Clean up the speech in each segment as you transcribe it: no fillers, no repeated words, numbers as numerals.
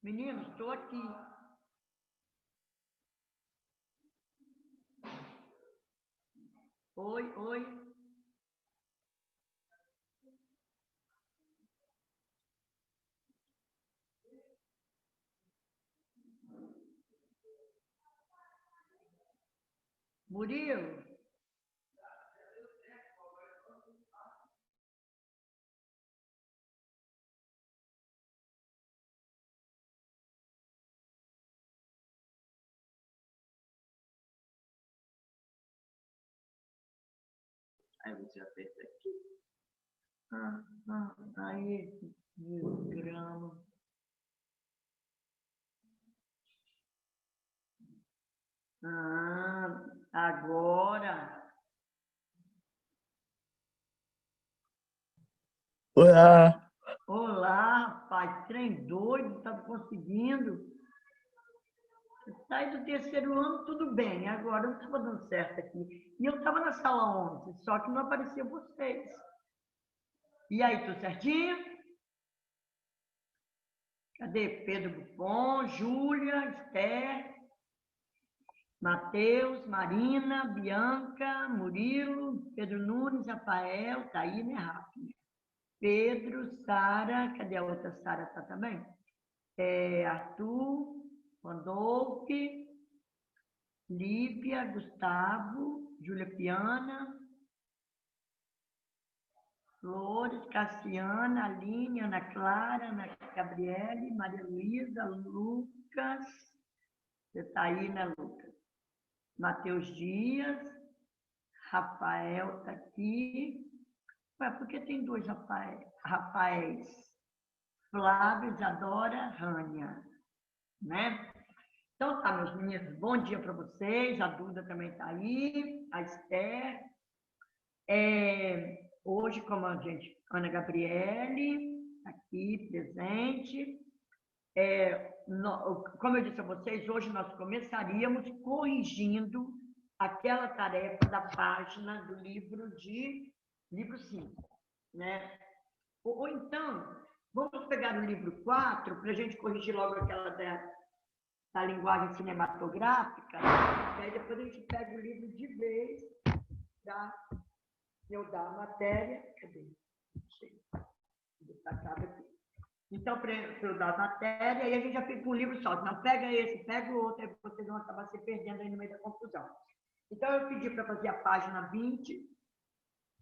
Meninos, estou aqui. Oi, oi. Murilo. Aí você aperta aqui. Aí, grama. Agora. Olá. Olá, rapaz. Trem doido, tá conseguindo? Saí do terceiro ano, tudo bem. Agora não estava dando certo aqui. E eu estava na sala 11, só que não apareciam vocês. E aí, tudo certinho? Cadê Pedro Buffon, Júlia, Esther, Matheus, Marina, Bianca, Murilo, Pedro Nunes, Rafael, tá aí, né, Rafa? Pedro, Sara, cadê a outra Sara? Tá também? Arthur, Randolph, Lívia, Gustavo, Júlia Piana, Flores, Cassiana, Aline, Ana Clara, Ana Gabriele, Maria Luísa, Lucas, você está aí, né, Lucas? Matheus Dias, Rafael está aqui. Ué, por que tem dois Rafaéis? Flávio, Isadora, Rânia, né? Então tá, meus meninos, bom dia para vocês. A Duda também está aí, a Esther. Hoje, como a gente, Ana Gabriele, aqui presente. Como eu disse a vocês, hoje nós começaríamos corrigindo aquela tarefa da página do livro 5, né? Ou então, vamos pegar o livro 4 para a gente corrigir logo aquela da linguagem cinematográfica, e aí depois a gente pega o livro de vez para eu dar a matéria. Cadê? Destacado aqui. Então, para eu dar a matéria, aí a gente já fica com o livro só. Não, pega esse, pega o outro, aí vocês vão acabar se perdendo aí no meio da confusão. Então, eu pedi para fazer a página 20.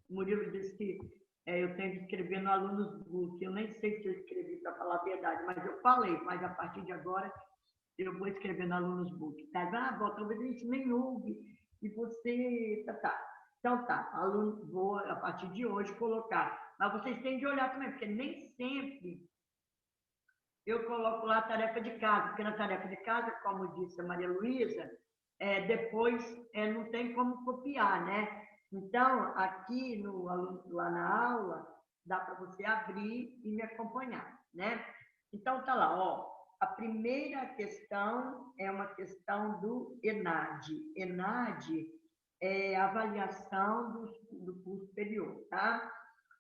O Murilo disse que eu tenho que escrever no Alunos Book. Eu nem sei se eu escrevi, para falar a verdade, mas eu falei, mas a partir de agora eu vou escrever no Alunos Book. Tá? Talvez a gente nem ouve, e você... Tá. Então tá, aluno, vou a partir de hoje colocar. Mas vocês têm de olhar também, porque nem sempre eu coloco lá a tarefa de casa, porque na tarefa de casa, como disse a Maria Luísa, depois não tem como copiar, né? Então, aqui lá na aula, dá para você abrir e me acompanhar, né? Então, tá lá, ó. A primeira questão é uma questão do ENAD. ENAD é a avaliação do curso superior, tá?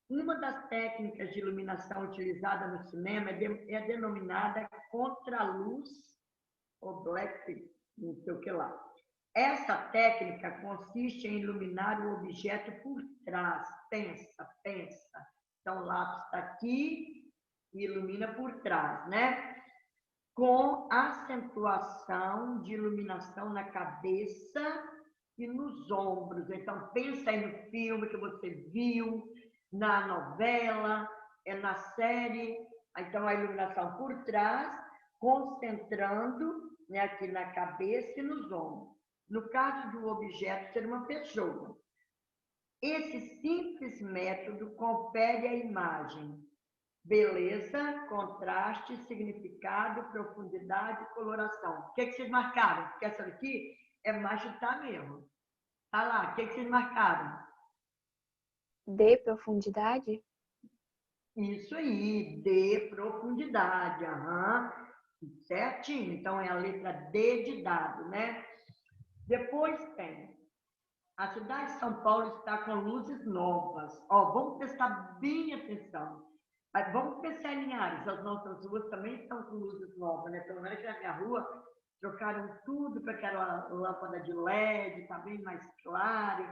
Uma das técnicas de iluminação utilizada no cinema é denominada contraluz ou black, não sei o que lá. Essa técnica consiste em iluminar o objeto por trás. Pensa, pensa. Então, o lápis está aqui e ilumina por trás, né? Com acentuação de iluminação na cabeça e nos ombros. Então, pensa aí no filme que você viu, na novela, na série. Então, a iluminação por trás, concentrando, né, aqui na cabeça e nos ombros. No caso do objeto ser uma pessoa. Esse simples método confere à imagem beleza, contraste, significado, profundidade e coloração. O que vocês marcaram? Porque essa daqui é machutar mesmo. Tá lá, o que vocês marcaram? De profundidade? Isso aí, de profundidade. Certinho. Então, é a letra D de dado, né? Depois tem. A cidade de São Paulo está com luzes novas. Ó, vamos prestar bem atenção. Vamos pensar em Linhares, as nossas ruas também estão com luzes novas, né? Pelo menos na minha rua, trocaram tudo para aquela lâmpada de LED, está bem mais claro.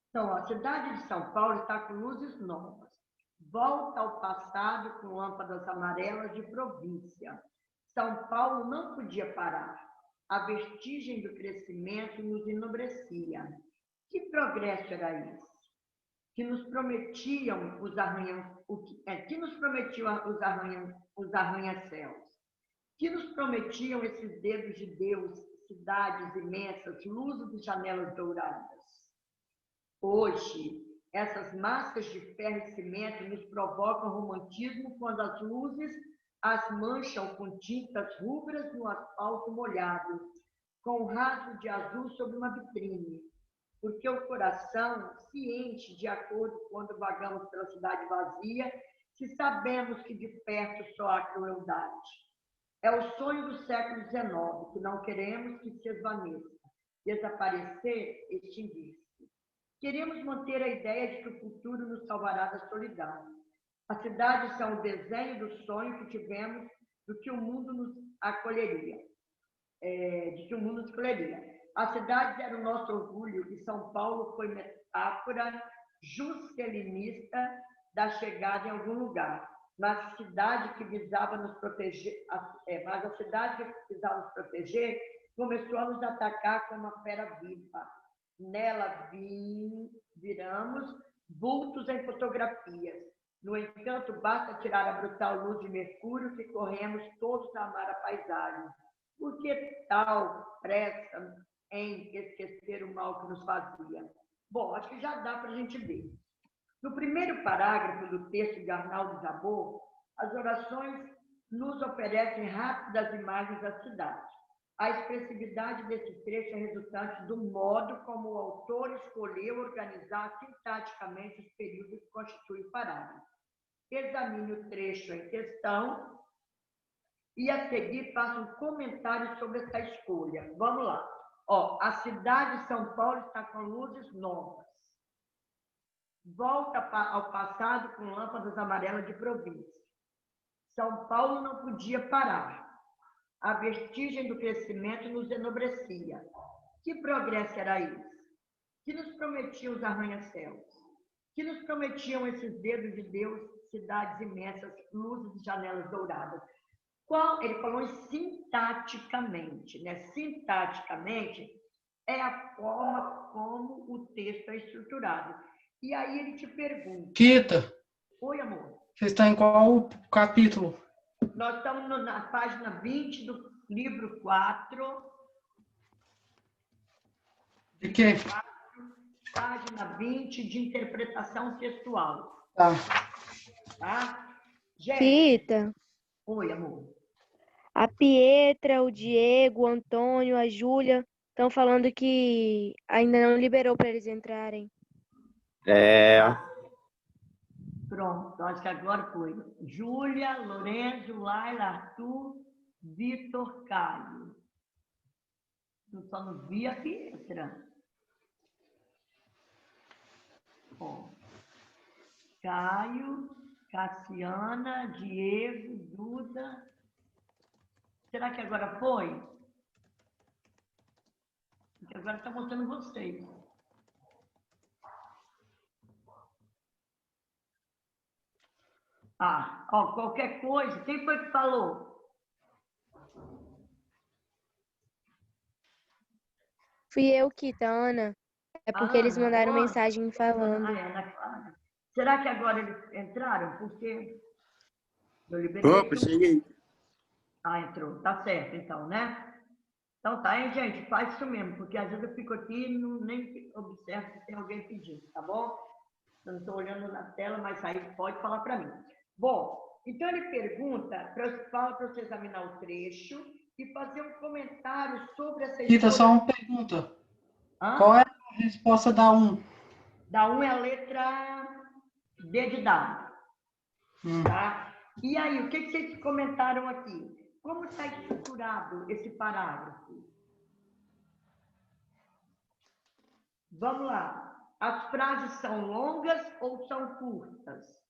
Então, a cidade de São Paulo está com luzes novas. Volta ao passado com lâmpadas amarelas de província. São Paulo não podia parar. A vestigem do crescimento nos enobrecia. Que progresso era esse? Que nos prometiam os arranha-céus? Que nos prometiam esses dedos de Deus, cidades imensas, luzes e janelas douradas? Hoje, essas máscaras de ferro e cimento nos provocam romantismo quando as luzes as mancham com tintas rubras no asfalto molhado, com um rasgo de azul sobre uma vitrine, porque o coração se enche de acordo quando vagamos pela cidade vazia, se sabemos que de perto só há crueldade. É o sonho do século XIX, que não queremos que se esvaneça, desaparecer, extinguir-se. Queremos manter a ideia de que o futuro nos salvará da solidão. As cidades são o desenho do sonho que tivemos do que o mundo nos acolheria, As cidades eram o nosso orgulho e São Paulo foi metáfora juscelinista da chegada em algum lugar. Mas a cidade que visava nos proteger, começou a nos atacar como uma fera viva. Nela viramos vultos em fotografias. No entanto, basta tirar a brutal luz de Mercúrio que corremos todos a amar a paisagem. Por que tal pressa em esquecer o mal que nos fazia? Bom, acho que já dá para a gente ver. No primeiro parágrafo do texto de Arnaldo Jabor, as orações nos oferecem rápidas imagens da cidade. A expressividade desse trecho é resultante do modo como o autor escolheu organizar sintaticamente os períodos que constituem o parágrafo. Examine o trecho em questão e, a seguir, faça um comentário sobre essa escolha. Vamos lá. A cidade de São Paulo está com luzes novas. Volta ao passado com lâmpadas amarelas de província. São Paulo não podia parar. A vestigem do crescimento nos enobrecia. Que progresso era esse? Que nos prometiam os arranha-céus? Que nos prometiam esses dedos de Deus, cidades imensas, luzes e janelas douradas? Ele falou sintaticamente, né? Sintaticamente é a forma como o texto é estruturado. E aí ele te pergunta... Kita, Oi, amor. você está em qual capítulo? Nós estamos na página 20 do livro 4. De quê? Página 20 de interpretação textual. Tá? Gente. Kita. Oi, amor. A Pietra, o Diego, o Antônio, a Júlia estão falando que ainda não liberou para eles entrarem. Pronto, acho que agora foi. Júlia, Lourenço, Laila, Arthur, Vitor, Caio. Eu só não vi a Pietra. Caio, Cassiana, Diego, Duda. Será que agora foi? Porque agora está mostrando vocês. Qualquer coisa. Quem foi que falou? Fui eu, Kita, Ana. É porque eles mandaram mensagem falando. Ana Clara. Será que agora eles entraram? Porque eu liberei. Opa, cheguei. Entrou. Tá certo, então, né? Então tá, hein, gente? Faz isso mesmo, porque às vezes eu fico aqui e nem observo se tem alguém pedindo, tá bom? Eu não estou olhando na tela, mas aí pode falar para mim. Bom, então ele pergunta, fala para você examinar o trecho e fazer um comentário sobre essa Kita, só uma pergunta. Qual é a resposta da 1? Da 1 é a letra D de dado. Tá? E aí, o que vocês comentaram aqui? Como está estruturado esse parágrafo? Vamos lá. As frases são longas ou são curtas?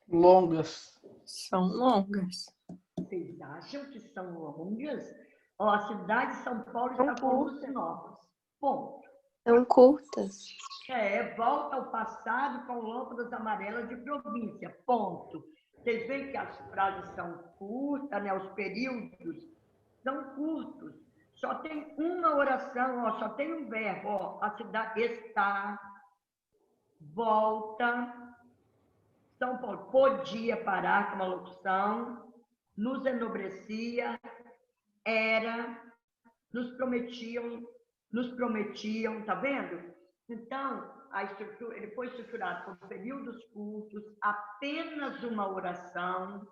Longas. São longas. Vocês acham que são longas? Ó, a cidade de São Paulo está com luzes novas. Ponto. São curtas. Volta ao passado com lâmpadas amarelas de província. Ponto. Vocês veem que as frases são curtas, né? Os períodos são curtos. Só tem uma oração, ó, só tem um verbo. Ó, a cidade está, volta. São Paulo podia parar com uma locução, nos enobrecia, era, nos prometiam, tá vendo? Então, a estrutura, ele foi estruturado por períodos curtos, apenas uma oração,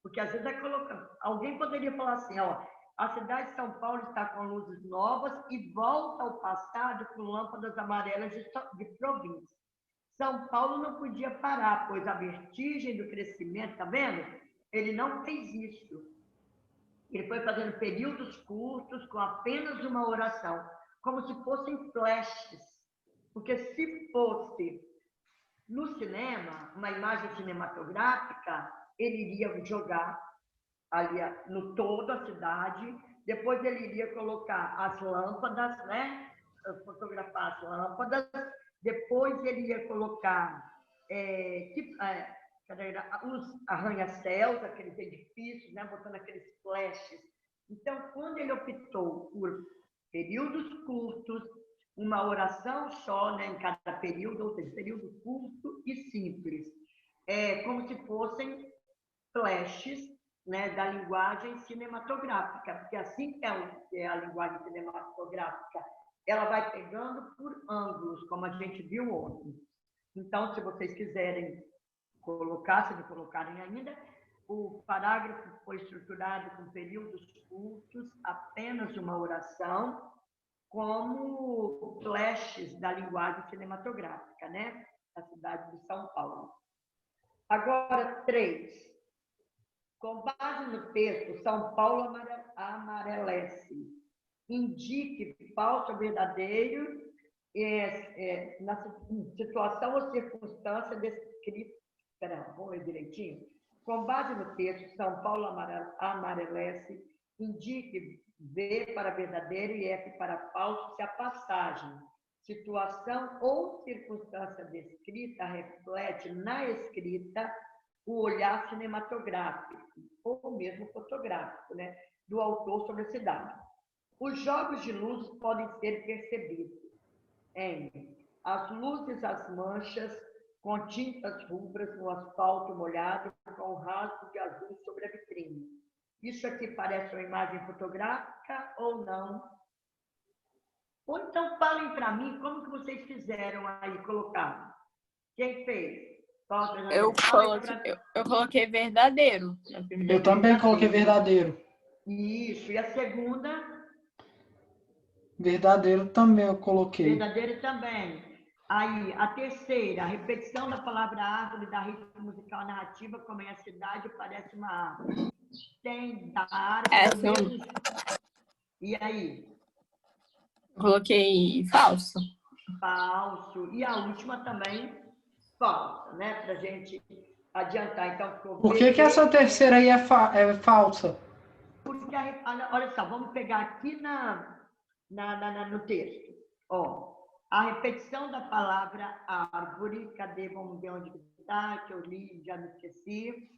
porque às vezes alguém poderia falar assim, ó, a cidade de São Paulo está com luzes novas e volta ao passado com lâmpadas amarelas de província. São Paulo não podia parar, pois a vertigem do crescimento, tá vendo? Ele não fez isso. Ele foi fazendo períodos curtos com apenas uma oração, como se fossem flashes. Porque se fosse no cinema, uma imagem cinematográfica, ele iria jogar ali no todo a cidade, depois ele iria colocar as lâmpadas, né? Fotografar as lâmpadas, depois ele ia colocar os arranha-céus, aqueles edifícios, né? Botando aqueles flashes. Então, quando ele optou por períodos curtos, uma oração só, né, em cada período, ou seja, período curto e simples, como se fossem flashes, né, da linguagem cinematográfica, porque assim que é a linguagem cinematográfica, ela vai pegando por ângulos, como a gente viu ontem. Então, se vocês quiserem colocar, se não colocarem ainda, o parágrafo foi estruturado com períodos curtos, apenas uma oração, como flashes da linguagem cinematográfica, né? Da cidade de São Paulo. Agora, 3. Com base no texto, São Paulo amarelece. Indique falso ou verdadeiro na situação ou circunstância descrita. Vamos ler direitinho? Com base no texto, São Paulo amarelece. Indique V para verdadeiro e F para falso se a passagem, situação ou circunstância descrita reflete na escrita o olhar cinematográfico, ou mesmo fotográfico, né, do autor sobre a cidade. Os jogos de luzes podem ser percebidos em as luzes, as manchas, com tintas rubras no asfalto molhado, com rasgo de azul sobre a vitrine. Isso aqui parece uma imagem fotográfica ou não? Ou então falem para mim como que vocês fizeram aí, colocaram. Quem fez? Eu coloquei verdadeiro. Eu também coloquei verdadeiro. Isso. E a segunda? Verdadeiro também eu coloquei. Verdadeiro também. Aí, a terceira, a repetição da palavra árvore da ritmo musical narrativa, como em a cidade parece uma árvore. Tem da árvore. E aí? Coloquei falso. Falso. E a última também, falsa, né? Para a gente adiantar. Então, por que essa terceira aí é falsa? Porque, olha só, vamos pegar aqui no texto. Ó, a repetição da palavra árvore. Cadê? Vamos ver onde está, que eu li, já me esqueci.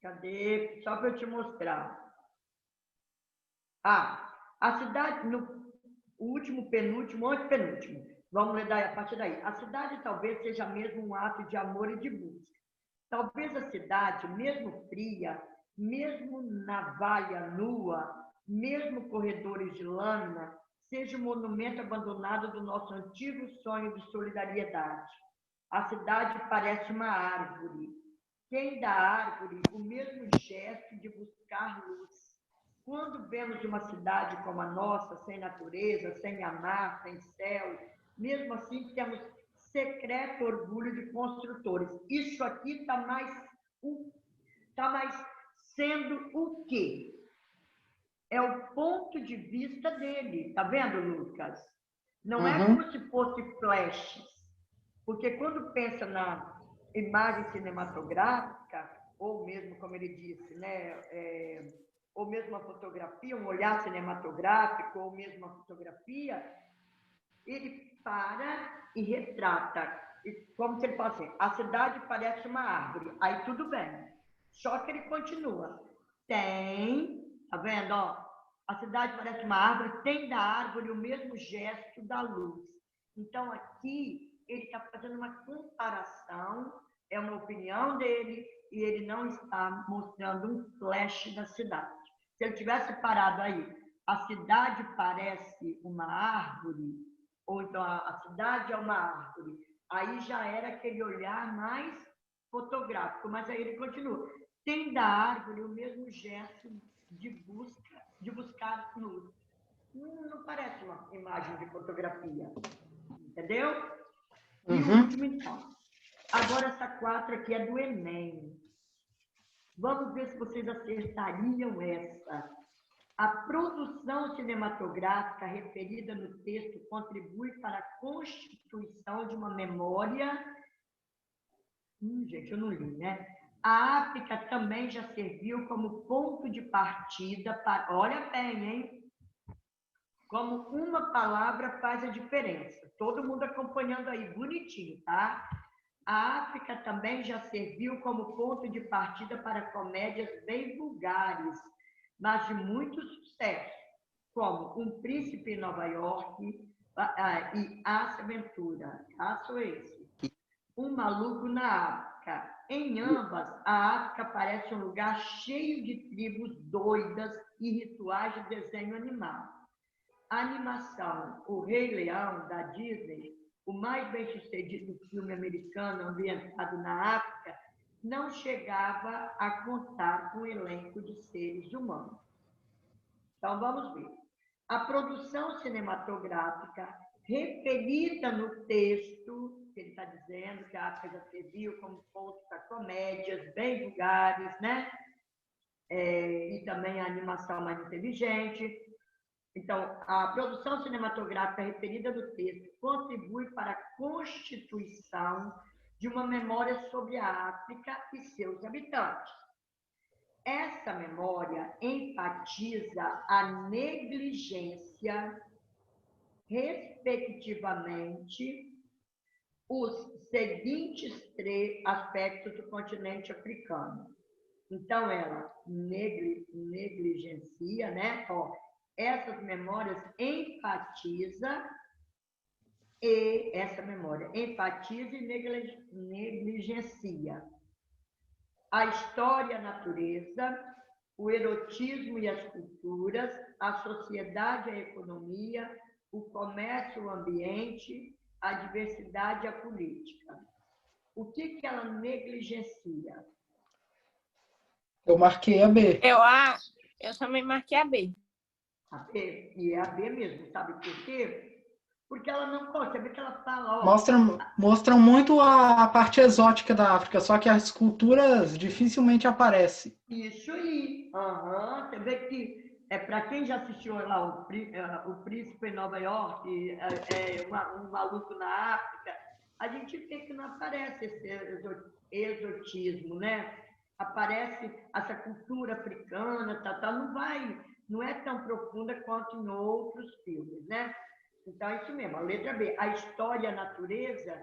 Cadê? Só para eu te mostrar. A cidade, no último, penúltimo, antepenúltimo. Vamos ler a partir daí. A cidade talvez seja mesmo um ato de amor e de busca. Talvez a cidade, mesmo fria, mesmo navalha nua, mesmo corredores de lâmina, seja um monumento abandonado do nosso antigo sonho de solidariedade. A cidade parece uma árvore. Tem da árvore o mesmo gesto de buscar luz. Quando vemos uma cidade como a nossa, sem natureza, sem mar, sem céu, mesmo assim temos secreto orgulho de construtores. Isso aqui está mais sendo o quê? É o ponto de vista dele. Tá vendo, Lucas? Não é como se fosse flashes, porque quando pensa na imagem cinematográfica, ou mesmo, como ele disse, né, ou mesmo a fotografia, um olhar cinematográfico, ou mesmo a fotografia, ele para e retrata, como se ele fosse assim, a cidade parece uma árvore, aí tudo bem, só que ele continua, tá vendo, ó, a cidade parece uma árvore, tem da árvore o mesmo gesto da luz. Então, aqui, ele está fazendo uma comparação, é uma opinião dele, e ele não está mostrando um flash da cidade. Se ele tivesse parado aí, a cidade parece uma árvore, ou então a cidade é uma árvore, aí já era aquele olhar mais fotográfico, mas aí ele continua. Tem da árvore o mesmo gesto de buscar luz. Não parece uma imagem de fotografia, entendeu? E o último, então. Agora, essa 4 aqui é do Enem. Vamos ver se vocês acertariam essa. A produção cinematográfica referida no texto contribui para a constituição de uma memória... gente, eu não li, né? A África também já serviu como ponto de partida para... Olha bem, hein? Como uma palavra faz a diferença. Todo mundo acompanhando aí, bonitinho, tá? A África também já serviu como ponto de partida para comédias bem vulgares, mas de muito sucesso, como Um Príncipe em Nova York e Ace Ventura. Caso esse. Um Maluco na África. Em ambas, a África parece um lugar cheio de tribos doidas e rituais de desenho animado. A animação O Rei Leão, da Disney, o mais bem-sucedido filme americano ambientado na África, não chegava a contar com um elenco de seres humanos. Então, vamos ver. A produção cinematográfica referida no texto, que ele está dizendo que a África já serviu como ponto para comédias bem vulgares, né? E também a animação mais inteligente. Então, a produção cinematográfica referida no texto contribui para a constituição de uma memória sobre a África e seus habitantes. Essa memória enfatiza a negligência, respectivamente, os seguintes 3 aspectos do continente africano. Então, ela negligencia, né? Essas memórias enfatiza e negligencia a história e a natureza, o erotismo e as culturas, a sociedade e a economia, o comércio e o ambiente, a diversidade e a política. O que ela negligencia? Eu marquei a B. Eu também marquei a B. A B, e é a B mesmo, sabe por quê? Porque ela não consegue, que ela fala... Mostram muito a parte exótica da África, só que as culturas dificilmente aparecem. Isso aí. Você vê que, para quem já assistiu lá o Príncipe em Nova York, um Maluco na África, a gente vê que não aparece esse exotismo, né? Aparece essa cultura africana, não é tão profunda quanto em outros filmes, né? Então, é isso mesmo, a letra B. A história e a natureza,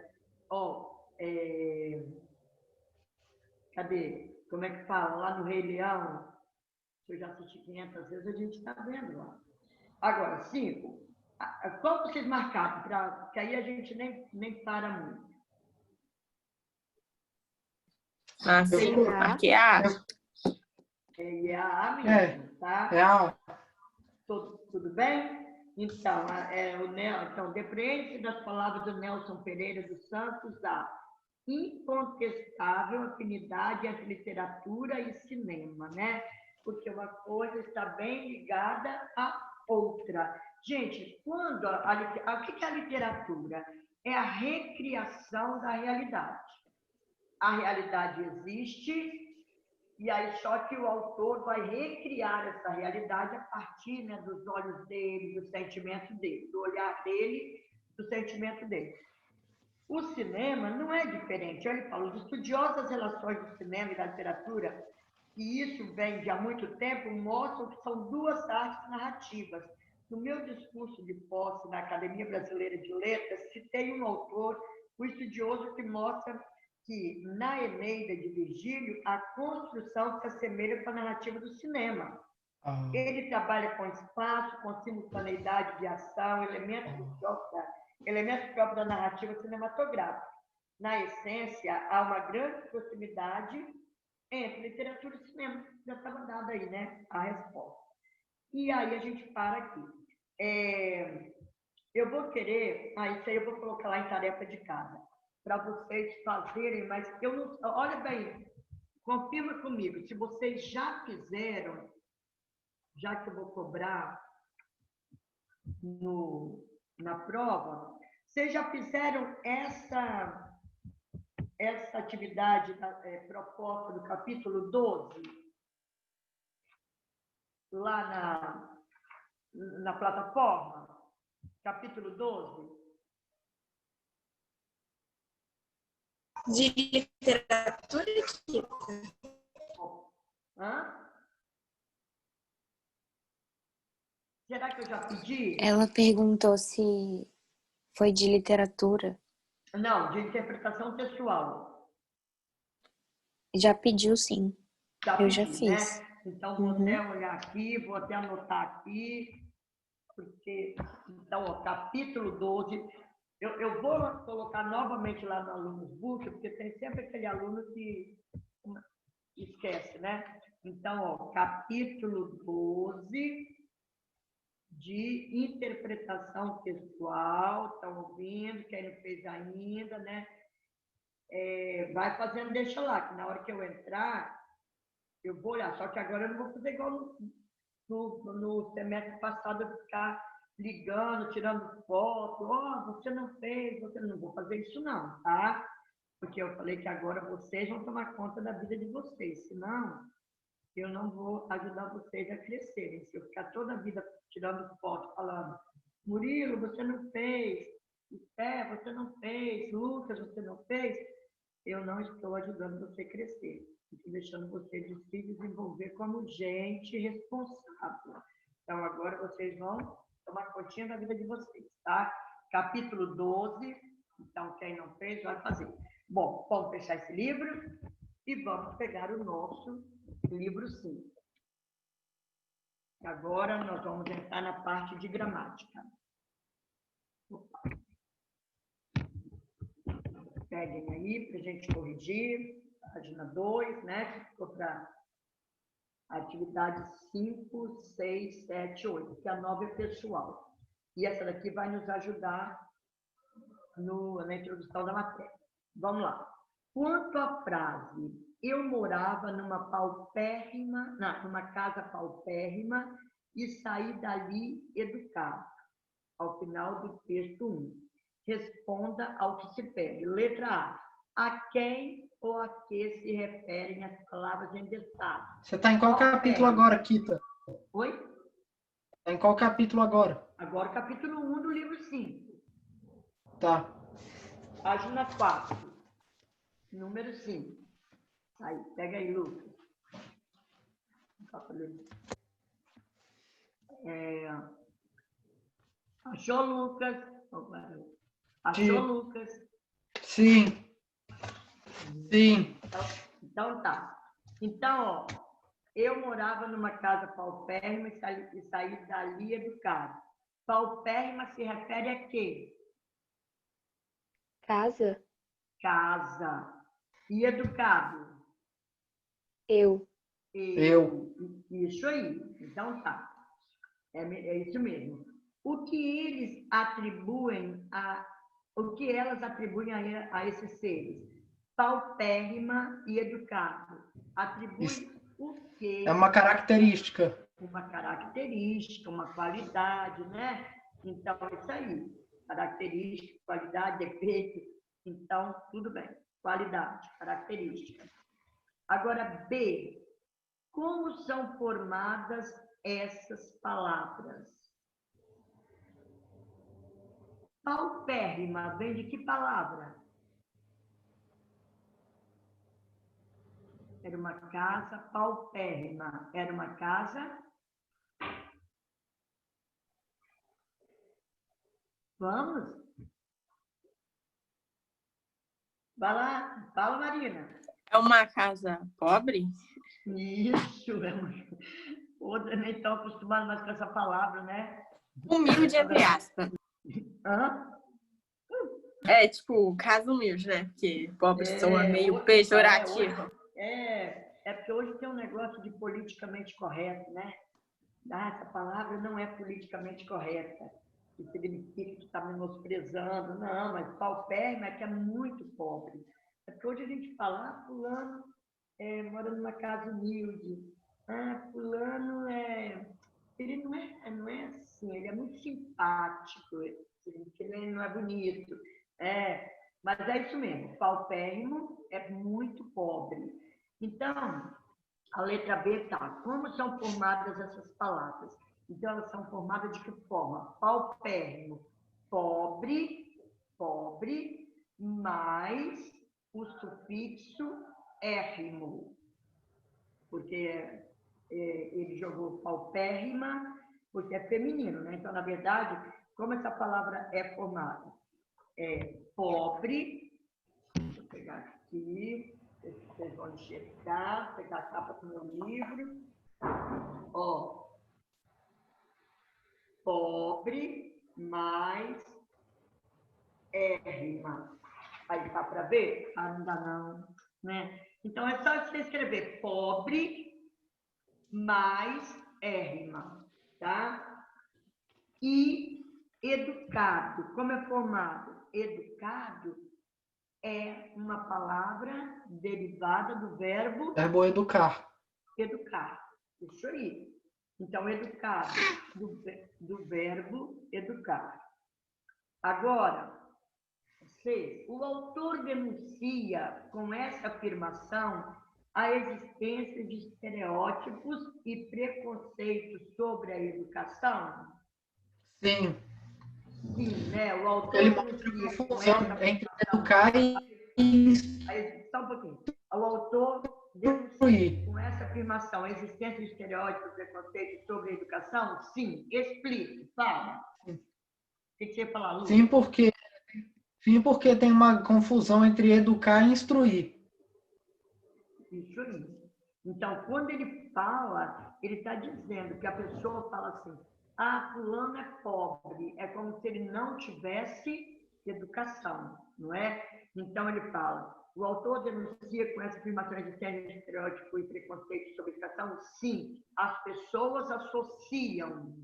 cadê? Como é que fala? Lá no Rei Leão, que eu já assisti 500 vezes, a gente está vendo lá. Agora, 5. Qual vocês marcaram? Que aí a gente nem para muito. Sim, marquei a A. É a A mesmo, tá? É a A. Tudo bem? Então, então depreende-se das palavras do Nelson Pereira dos Santos a incontestável afinidade entre literatura e cinema, né? Porque uma coisa está bem ligada à outra. Gente, o que é a literatura? É a recriação da realidade. A realidade existe, e aí só que o autor vai recriar essa realidade a partir, né, dos olhos dele, do sentimento dele, do olhar dele, do sentimento dele. O cinema não é diferente. Ele fala, os estudiosos das relações do cinema e da literatura, e isso vem de há muito tempo, mostram que são duas artes narrativas. No meu discurso de posse na Academia Brasileira de Letras, citei um autor, o estudioso, que mostra que, na Eneida de Virgílio, a construção se assemelha com a narrativa do cinema. Ele trabalha com espaço, com simultaneidade de ação, elementos próprios da narrativa cinematográfica. Na essência, há uma grande proximidade entre literatura e cinema. Já estava dada aí, né, a resposta. E aí a gente para aqui. Eu vou querer... isso aí eu vou colocar lá em tarefa de casa, para vocês fazerem, mas eu não... Olha bem, confirma comigo, se vocês já fizeram, já que eu vou cobrar na prova, vocês já fizeram essa atividade proposta do capítulo 12, lá na plataforma? Capítulo 12? De literatura, Hã? Será que eu já pedi? Ela perguntou se foi de literatura. Não, de interpretação textual. Já pediu, sim. Eu já pedi, fiz. Né? Então, vou até olhar aqui, vou até anotar aqui, porque, então, ó, capítulo 12, eu vou colocar novamente lá no Alunos Book, porque tem sempre aquele aluno que esquece, né? Então, ó, capítulo 12 de interpretação textual, estão ouvindo, quem não fez ainda, né? Vai fazendo, deixa lá, que na hora que eu entrar, eu vou olhar. Só que agora eu não vou fazer igual no semestre passado, eu ficar ligando, tirando foto. Você não fez, não vou fazer isso não, tá? Porque eu falei que agora vocês vão tomar conta da vida de vocês, senão eu não vou ajudar vocês a crescerem. Se eu ficar toda a vida tirando foto, falando, Murilo, você não fez, Esté, você não fez, Lucas, você não fez, eu não estou ajudando você a crescer. Estou deixando você de se desenvolver como gente responsável. Então, agora vocês vão tomar continha da vida de vocês, tá? Capítulo 12. Então, quem não fez, vai fazer. Bom, vamos fechar esse livro e vamos pegar o nosso livro 5. Agora, nós vamos entrar na parte de gramática. Opa. Peguem aí para a gente corrigir. Página 2, né? Que ficou para atividade 5, 6, 7, 8, que a 9 é pessoal. E essa daqui vai nos ajudar na introdução da matéria. Vamos lá. Quanto à frase, eu morava numa casa paupérrima e saí dali educado. Ao final do texto 1. Responda ao que se pede. Letra A. A quem ou a que se referem as palavras em destaque? Você está em qual capítulo agora, Kita? Oi? Está em qual capítulo agora? Agora, capítulo 1 do livro 5. Tá. Página 4. Número 5. Aí, pega aí, Lucas. Achou, Lucas? Achou, Lucas? Sim. Sim. Então tá. Então, ó, eu morava numa casa paupérrima e saí dali educado. Paupérrima se refere a quê? Casa? Casa. E educado? Eu. Isso aí. Então tá. É isso mesmo. O que elas atribuem a esses seres? Paupérrima e educado. Atribui o quê? É uma característica. Uma característica, uma qualidade, né? Então, é isso aí. Característica, qualidade, defeito. Então, tudo bem. Qualidade, característica. Agora, B. Como são formadas essas palavras? Paupérrima vem de que palavra? Era uma casa paupérrima. Era uma casa... Vamos? Vai lá, fala, Marina. É uma casa pobre? Isso, outra nem estão acostumados mais com essa palavra, né? Humilde, entre aspas. Hã? É, tipo, casa humilde, né? Porque pobre soa meio hoje- pejorativo. É porque hoje tem um negócio de politicamente correto, né? Ah, essa palavra não é politicamente correta. Que significa que está menosprezando. Não, mas paupérrimo é que é muito pobre. É porque hoje a gente fala, ah, fulano mora numa casa humilde. Ah, fulano ele não é assim, ele é muito simpático, ele não é bonito. Mas é isso mesmo, paupérrimo é muito pobre. Então, a letra B tá. Como são formadas essas palavras? Então, elas são formadas de que forma? Paupérrimo, pobre, mais o sufixo érrimo. Porque ele jogou paupérrima, porque é feminino, né? Então, na verdade, como essa palavra é formada? É pobre, vou pegar aqui, vocês vão enxergar, pegar a capa do meu livro. Ó, pobre mais érrima. Aí tá para ver? Ah, não dá não, né? Então é só você escrever pobre mais érrima, tá? E educado, como é formado? Educado é uma palavra derivada do verbo Verbo educar. educar. Isso aí. Então, educado, do verbo educar. Agora, o autor denuncia com essa afirmação a existência de estereótipos e preconceitos sobre a educação? Sim. Sim, né? O autor Ele mostra a denuncia com confusão essa entre afirmação. educar e Aí, só um pouquinho. O autor denuncia instruir. com essa afirmação a existência de estereótipos e preconceitos sobre a educação? Sim. Explique, fala. O que você ia falar, Lu? Sim, porque tem uma confusão entre educar e instruir. Isso aí. Então, quando ele fala, ele está dizendo que a pessoa fala assim, ah, fulano é pobre, é como se ele não tivesse educação, não é? Então, ele fala, o autor denuncia com essa afirmação de estereótipo e preconceito sobre educação? Sim, as pessoas associam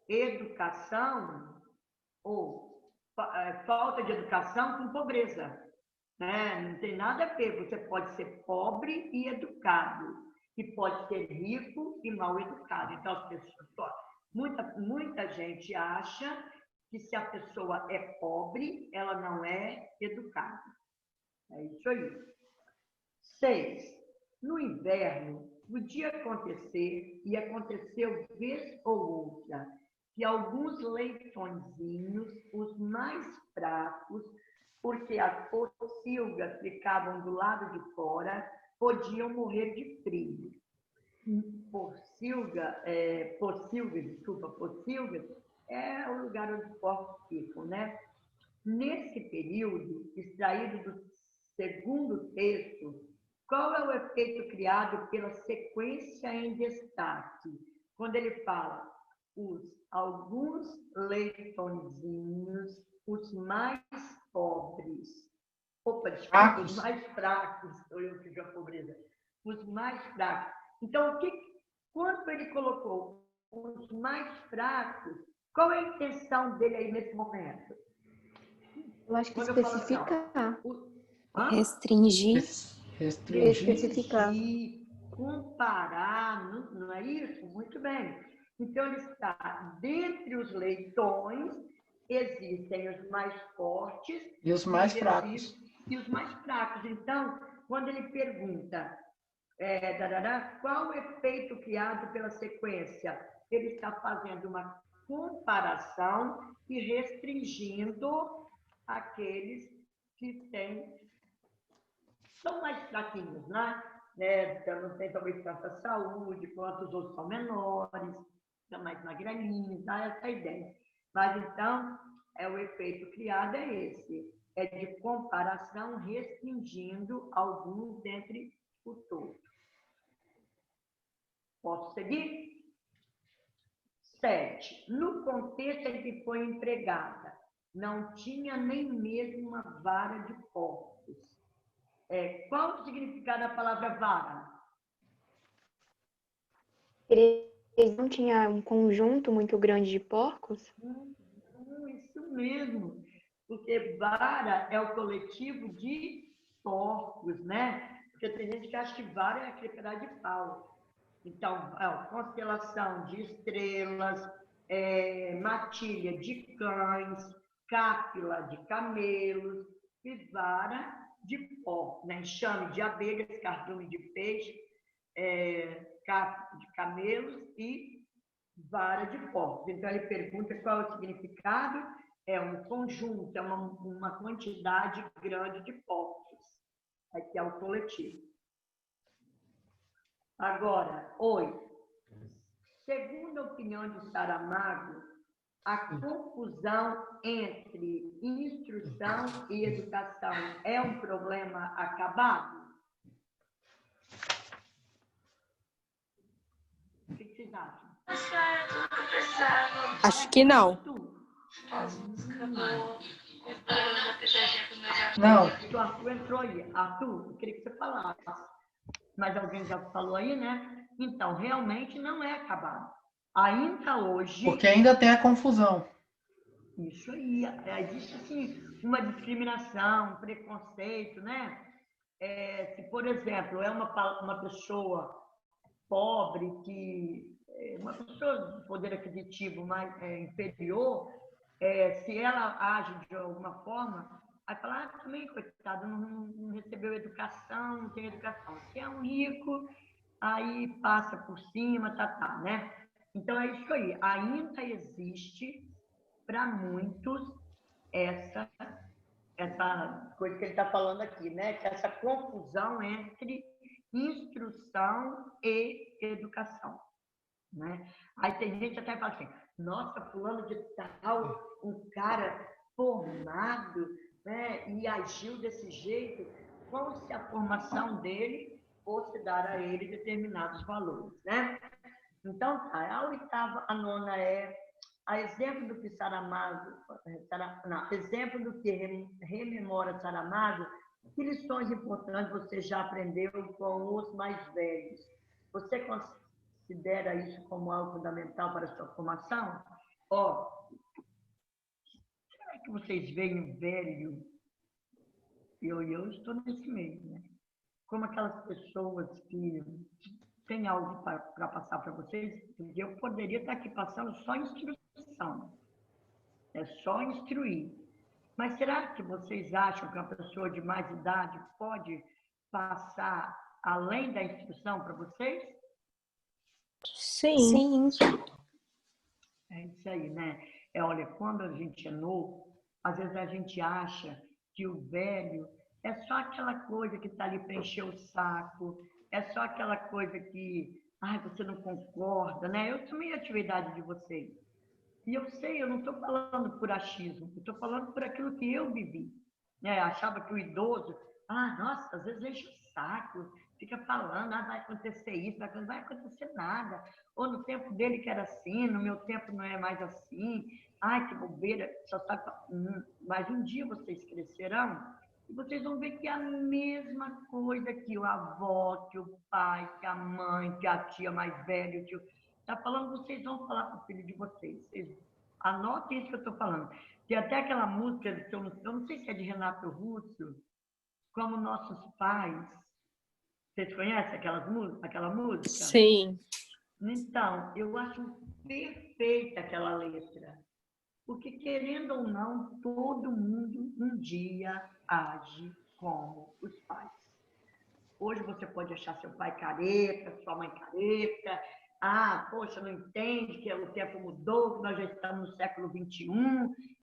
educação ou falta de educação com pobreza. Não tem nada a ver. Você pode ser pobre e educado, e pode ser rico e mal educado. Então, as pessoas, muita gente acha que se a pessoa é pobre, ela não é educada. É isso aí. 6. No inverno, podia acontecer, e aconteceu vez ou outra, que alguns leitõezinhos, os mais fracos, porque as pocilgas ficavam do lado de fora, podiam morrer de frio. Pocilgas é o lugar onde os porcos ficam, né? Nesse período, extraído do segundo texto, qual é o efeito criado pela sequência em destaque? Quando ele fala alguns leitõezinhos, os mais pobres. Opa, desculpa, os mais fracos, sou eu que já pobreza. Os mais fracos. Então, quando ele colocou os mais fracos, qual é a intenção dele aí nesse momento? Eu acho que especificar. Restringir. Especificar. Comparar, não é isso? Muito bem. Então, ele está dentre os leitões, existem os mais fortes E os mais fracos. E os mais fracos. Então, quando ele pergunta qual o efeito criado pela sequência, ele está fazendo uma comparação e restringindo aqueles que são mais fraquinhos, né? Então, não tem talvez tanta saúde, quanto os outros são menores, são mais magrelinhos, dá essa ideia. Mas então, o efeito criado é esse, é de comparação restringindo alguns dentre o todo. Posso seguir? 7. No contexto em que foi empregada, não tinha nem mesmo uma vara de porcos. Qual o significado da palavra vara? Eles não tinham um conjunto muito grande de porcos? Isso mesmo, porque vara é o coletivo de porcos, né? Porque tem gente que acha que vara é aquele pedaço de pau. Então, constelação de estrelas, matilha de cães, cápila de camelos e vara de porco, né? Enxame de abelhas, cardume de peixe, cápila de camelos e vara de porcos. Então, ele pergunta qual é o significado. É um conjunto, é uma quantidade grande de porcos. Aqui é o coletivo. Agora, 8. Segundo a opinião de Saramago, a confusão entre instrução e educação é um problema acabado? O que vocês acham? Acho que não. Não. O Arthur entrou aí. Arthur, eu queria que você falasse. Mas alguém já falou aí, né? Então, realmente não é acabado. Ainda hoje... Porque ainda tem a confusão. Isso aí. Existe, assim, uma discriminação, um preconceito, né? Se, por exemplo, é uma pessoa pobre, uma pessoa de poder aquisitivo mais inferior, se ela age de alguma forma, vai falar, também, coitado, não recebeu educação, não tem educação. Se é um rico, aí passa por cima, né? Então, é isso aí. Ainda existe, para muitos, essa coisa que ele está falando aqui, né? Que essa confusão entre instrução e educação, né? Aí tem gente até que fala assim, nossa, fulano de tal, um cara formado, né? E agiu desse jeito, como se a formação dele fosse dar a ele determinados valores, né? Então, a 8ª, a 9ª a exemplo do que exemplo do que rememora Saramago, que lições importantes você já aprendeu com os mais velhos? Você considera isso como algo fundamental para a sua formação? Será que vocês veem velho? Eu estou nesse meio, né? Como aquelas pessoas que têm algo para passar para vocês, eu poderia estar aqui passando só instrução. É só instruir. Mas será que vocês acham que uma pessoa de mais idade pode passar além da instrução para vocês? Sim. É isso aí, né? Olha, quando a gente é novo, às vezes a gente acha que o velho é só aquela coisa que está ali para encher o saco, é só aquela coisa que, você não concorda, né? Eu também tive a idade de vocês. E eu sei, eu não estou falando por achismo, eu estou falando por aquilo que eu vivi. Achava que o idoso, nossa, às vezes enche o saco, fica falando, vai acontecer isso, não vai acontecer nada. Ou no tempo dele que era assim, no meu tempo não é mais assim. Ai, que bobeira, só sabe. Mas um dia vocês crescerão e vocês vão ver que é a mesma coisa que o avó, que o pai, que a mãe, que a tia mais velha, o tio... Está falando, vocês vão falar para o filho de vocês. Vocês anotem isso que eu estou falando. Tem até aquela música, que eu não sei se é de Renato Russo, Como Nossos Pais. Vocês conhecem aquela música? Sim. Então, eu acho perfeita aquela letra. Porque, querendo ou não, todo mundo um dia age como os pais. Hoje você pode achar seu pai careta, sua mãe careta, Ah, poxa, não entende que o tempo mudou, que nós já estamos no século XXI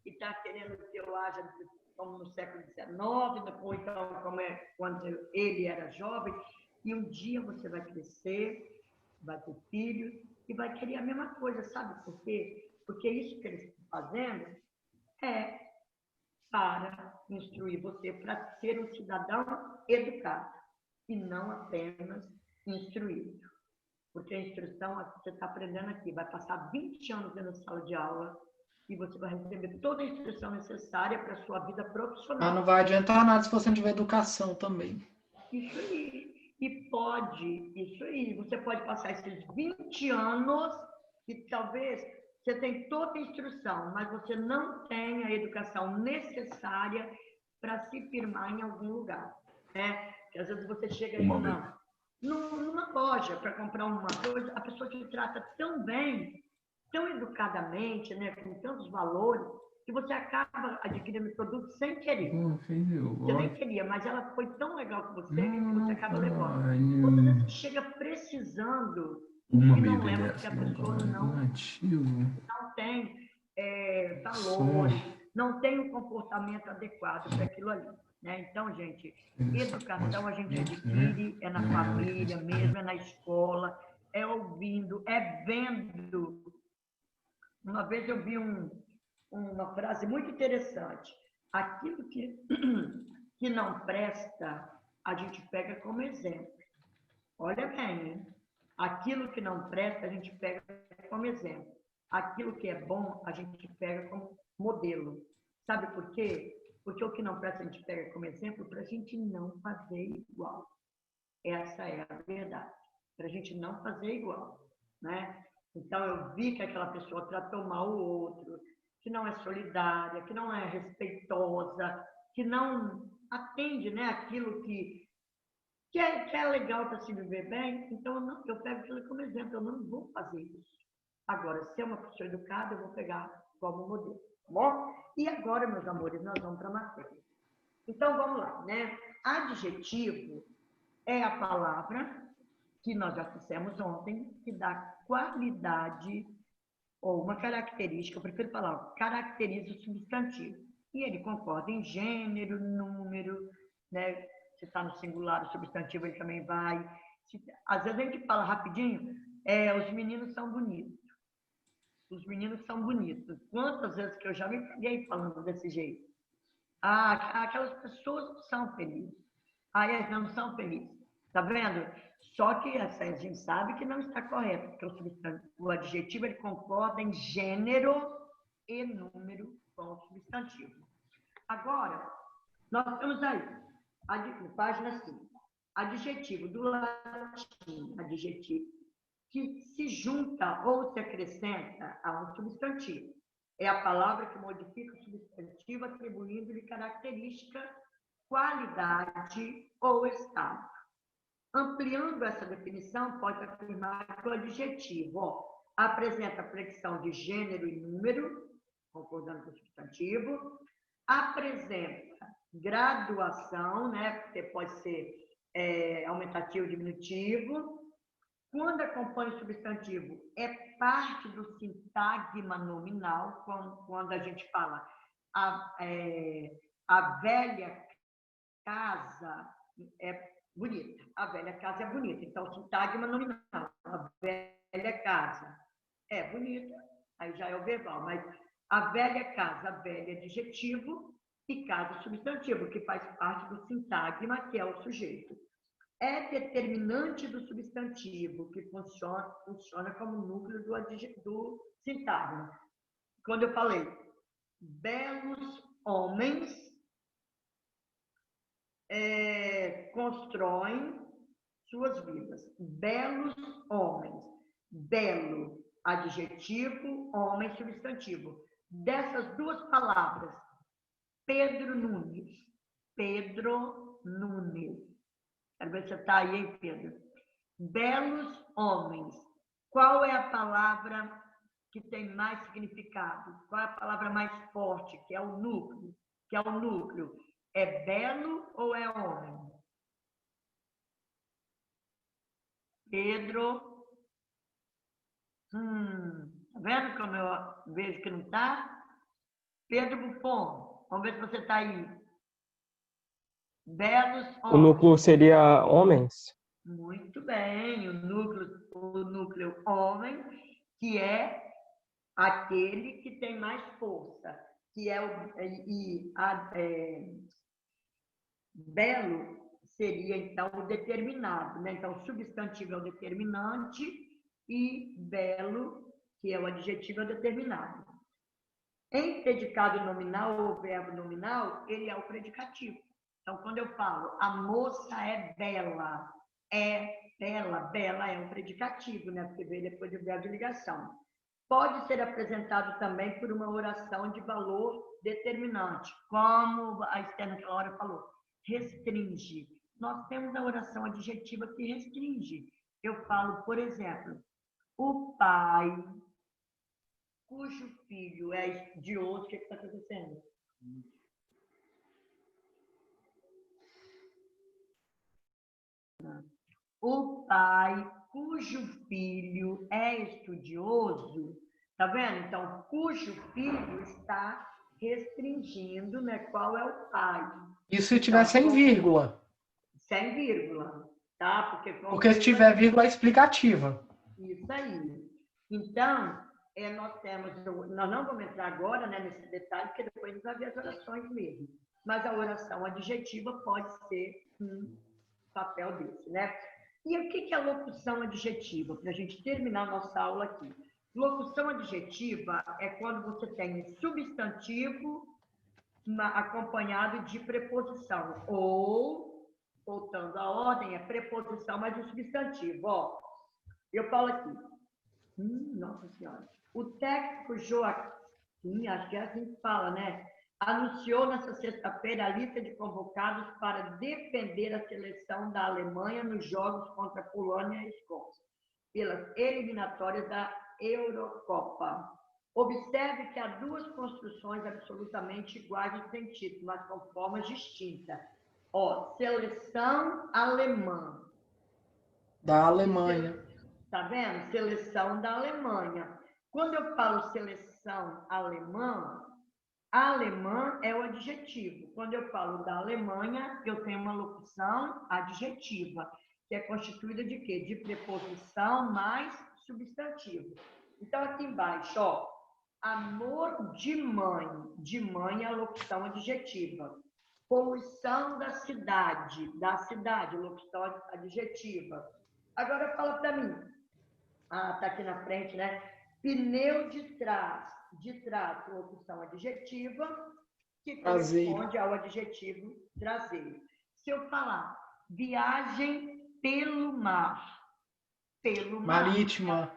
e está querendo que eu haja como no século XIX, ou então como é quando ele era jovem. E um dia você vai crescer, vai ter filhos e vai querer a mesma coisa, sabe por quê? Porque isso que eles estão fazendo é para instruir você para ser um cidadão educado e não apenas instruído. Porque a instrução você está aprendendo aqui, vai passar 20 anos dentro da sala de aula e você vai receber toda a instrução necessária para a sua vida profissional. Mas não vai adiantar nada se você não tiver educação também. Isso aí. E pode, isso aí, você pode passar esses 20 anos e talvez você tenha toda a instrução, mas você não tem a educação necessária para se firmar em algum lugar. Né? Porque às vezes você chega aí numa loja para comprar uma coisa, a pessoa te trata tão bem, tão educadamente, né, com tantos valores, que você acaba adquirindo produto sem querer. Você nem queria, mas ela foi tão legal com você que você acaba levando. Outra vez você chega precisando e não leva porque a pessoa não tem valores, não tem um comportamento adequado para aquilo ali. Né? Então, gente, educação a gente adquire, é na família mesmo, é na escola, é ouvindo, é vendo. Uma vez eu vi uma frase muito interessante. Aquilo que não presta, a gente pega como exemplo. Olha bem, hein? Aquilo que não presta, a gente pega como exemplo. Aquilo que é bom, a gente pega como modelo. Sabe por quê? Porque o que não presta, a gente pega como exemplo para a gente não fazer igual. Essa é a verdade. Para a gente não fazer igual. Né? Então, eu vi que aquela pessoa tratou mal o outro, que não é solidária, que não é respeitosa, que não atende, né, aquilo que é legal para se viver bem. Então, eu pego aquilo como exemplo, eu não vou fazer isso. Agora, se é uma pessoa educada, eu vou pegar como modelo. Tá bom? E agora, meus amores, nós vamos para a matéria. Então, vamos lá, né? Adjetivo é a palavra que nós já dissemos ontem, que dá qualidade ou uma característica, eu prefiro falar, caracteriza o substantivo. E ele concorda em gênero, número, né? Se está no singular, o substantivo ele também vai. Às vezes a gente fala rapidinho, os meninos são bonitos. Os meninos são bonitos. Quantas vezes que eu já me peguei falando desse jeito? Aquelas pessoas são felizes. Elas não são felizes. Tá vendo? Só que a gente sabe que não está correto, porque o adjetivo ele concorda em gênero e número com o substantivo. Agora, nós temos aí, página 5, adjetivo do latim, adjetivo que se junta ou se acrescenta a um substantivo. É a palavra que modifica o substantivo, atribuindo-lhe característica, qualidade ou estado. Ampliando essa definição, pode afirmar que o adjetivo apresenta flexão de gênero e número, concordando com o substantivo, apresenta graduação, né, porque pode ser aumentativo, diminutivo. Quando acompanha o substantivo, é parte do sintagma nominal, quando a gente fala a velha casa é bonita. A velha casa é bonita. Então, sintagma nominal. A velha casa é bonita, aí já é o verbal, mas a velha casa, a velha é adjetivo e casa substantivo, que faz parte do sintagma, que é o sujeito. É determinante do substantivo, que funciona como núcleo do sintagma. Quando eu falei, belos homens constroem suas vidas. Belos homens. Belo, adjetivo, homem, substantivo. Dessas duas palavras, Pedro Nunes. Pedro Nunes. Quero ver se você está aí, hein, Pedro? Belos homens. Qual é a palavra que tem mais significado? Qual é a palavra mais forte, que é o núcleo? É belo ou é homem? Pedro. Tá vendo como eu vejo que não está? Pedro Buffon, vamos ver se você está aí. Belos O homens. núcleo seria homens? Muito bem, o núcleo homem, que é aquele que tem mais força, que é belo seria então o determinado, né? Então, substantivo é o determinante e belo, que é o adjetivo, é o determinado. Em predicado nominal ou verbo nominal, ele é o predicativo. Então, quando eu falo a moça é bela é um predicativo, né? Porque veio depois do verbo de ligação. Pode ser apresentado também por uma oração de valor determinante, como a Esther naquela hora falou, restringe. Nós temos a oração adjetiva que restringe. Eu falo, por exemplo, o pai cujo filho é estudioso, o que está acontecendo? O pai cujo filho é estudioso, tá vendo? Então, cujo filho está restringindo, né? Qual é o pai? E se tiver sem vírgula? Sem vírgula, tá? Porque se tiver vírgula é explicativa. Isso aí. Então, nós não vamos entrar agora, né, nesse detalhe, porque depois a gente vai ver as orações mesmo. Mas a oração adjetiva pode ser um papel desse, né? E o que é locução adjetiva? Para a gente terminar a nossa aula aqui. Locução adjetiva é quando você tem um substantivo acompanhado de preposição. Ou, voltando à ordem, é preposição mais um substantivo. Ó, eu falo aqui. Nossa Senhora. O técnico Joaquim, acho que é assim que fala, né? Anunciou nesta sexta-feira a lista de convocados para defender a seleção da Alemanha nos jogos contra a Polônia e a Escócia, pelas eliminatórias da Eurocopa. Observe que há duas construções absolutamente iguais no sentido, mas com formas distintas. Ó, seleção alemã. Da Alemanha. Tá vendo? Seleção da Alemanha. Quando eu falo seleção alemã é o adjetivo. Quando eu falo da Alemanha, eu tenho uma locução adjetiva, que é constituída de quê? De preposição mais substantivo. Então, aqui embaixo, ó, amor de mãe. De mãe é a locução adjetiva. Poluição da cidade, locução adjetiva. Agora fala para mim. Tá aqui na frente, né? Pneu de trás, locução adjetiva, que corresponde ao adjetivo traseiro. Se eu falar viagem pelo mar, Marítima.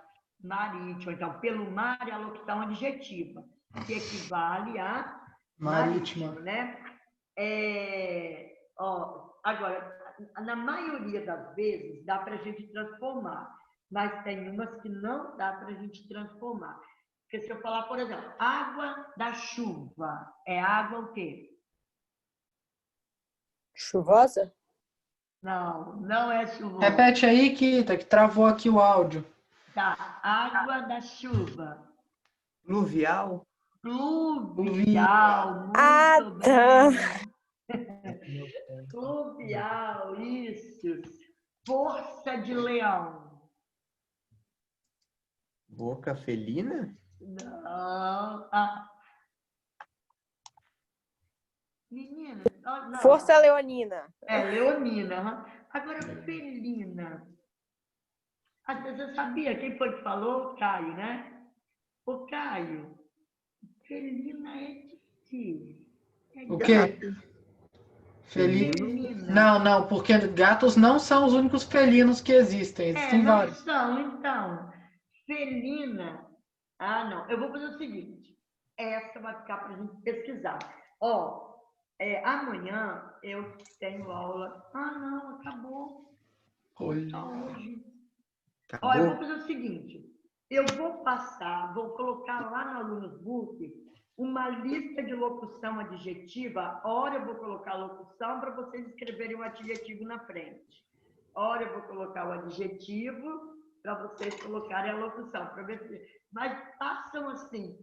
Então, pelo mar é a locução adjetiva, que equivale a Marítima, né? Agora, na maioria das vezes, dá para a gente transformar. Mas tem umas que não dá para a gente transformar. Porque se eu falar, por exemplo, água da chuva, é água o quê? Chuvosa? Não, não é chuvosa. Repete aí, Kita, que travou aqui o áudio. Tá, água da chuva. Pluvial? Pluvial, muito bem. Pluvial, isso. Força de leão. Boca felina? Não. Menina. Não. Força leonina. Leonina. Agora, felina. Você sabia quem foi que falou? Caio, né? O Caio. Felina é de quê? O quê? Felina. Não, porque gatos não são os únicos felinos que existem. Existem vários. São, então. Felina. Não. Eu vou fazer o seguinte. Essa vai ficar para a gente pesquisar. Amanhã eu tenho aula. Não, acabou. Olha. Hoje. Eu vou fazer o seguinte. Eu vou colocar lá no Alunos Book uma lista de locução adjetiva. Ora, eu vou colocar a locução para vocês escreverem um adjetivo na frente. Ora, eu vou colocar o adjetivo para vocês colocarem a locução, para ver se... Mas façam assim,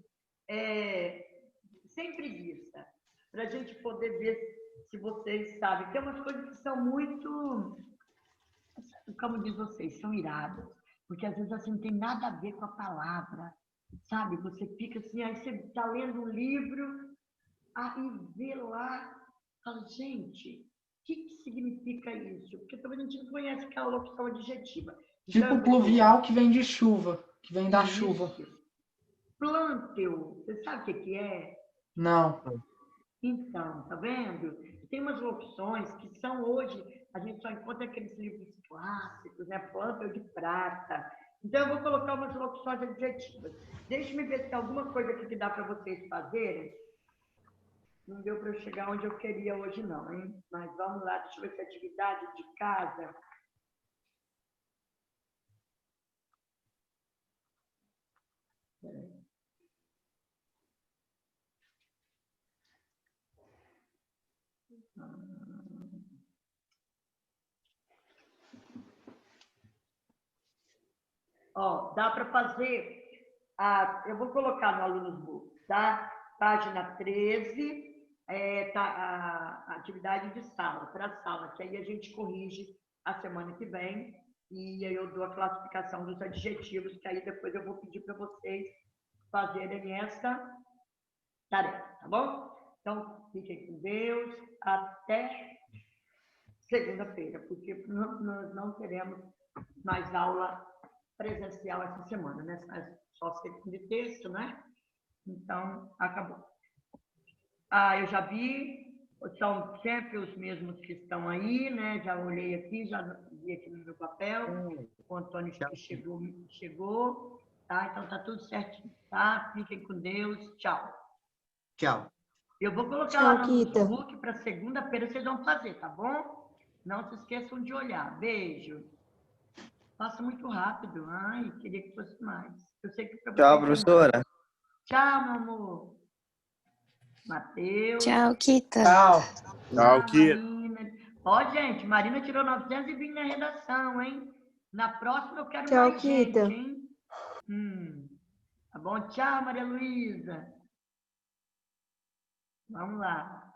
sem preguiça, para a gente poder ver se vocês sabem. Tem umas coisas que são muito, como diz vocês, são iradas, porque às vezes assim não tem nada a ver com a palavra, sabe? Você fica assim, aí você está lendo um livro, aí vê lá, fala, gente, o que significa isso? Porque talvez a gente não conhece aquela locução adjetiva. Tipo pluvial que vem de chuva, que vem da chuva. Plânteo, você sabe o que é? Não. Então, tá vendo? Tem umas locuções que são hoje, a gente só encontra aqueles livros clássicos, né? Plânteo de prata. Então, eu vou colocar umas locuções adjetivas. Deixa-me ver se tem alguma coisa aqui que dá para vocês fazerem. Não deu para eu chegar onde eu queria hoje, não, hein? Mas vamos lá, deixa eu ver se é atividade de casa. Peraí. Ó, dá para fazer, eu vou colocar no Alunos Book, tá? Página 13, tá a atividade de sala, para a sala, que aí a gente corrige a semana que vem, e aí eu dou a classificação dos adjetivos, que aí depois eu vou pedir para vocês fazerem essa tarefa, tá bom? Então, fiquem com Deus, até segunda-feira, porque nós não teremos mais aula presencial essa semana, né? Só segunda e terça, né? Então, acabou. Eu já vi, são sempre os mesmos que estão aí, né? Já olhei aqui, já vi aqui no meu papel. O Antônio chegou, tá? Então, tá tudo certinho, tá? Fiquem com Deus. Tchau. Tchau. Eu vou colocar lá no notebook para segunda-feira, vocês vão fazer, tá bom? Não se esqueçam de olhar. Beijo. Passa muito rápido. Ai, queria que fosse mais. Eu sei que para vocês... Tchau, professora. Tchau, meu amor. Matheus. Tchau, Kita. Tchau. Tchau, Kita. Marina. Ó, gente, Marina tirou 920 na redação, hein? Na próxima eu quero Tchau, mais gente, Kita. hein? Tá bom? Tchau, Maria Luísa. Vamos lá.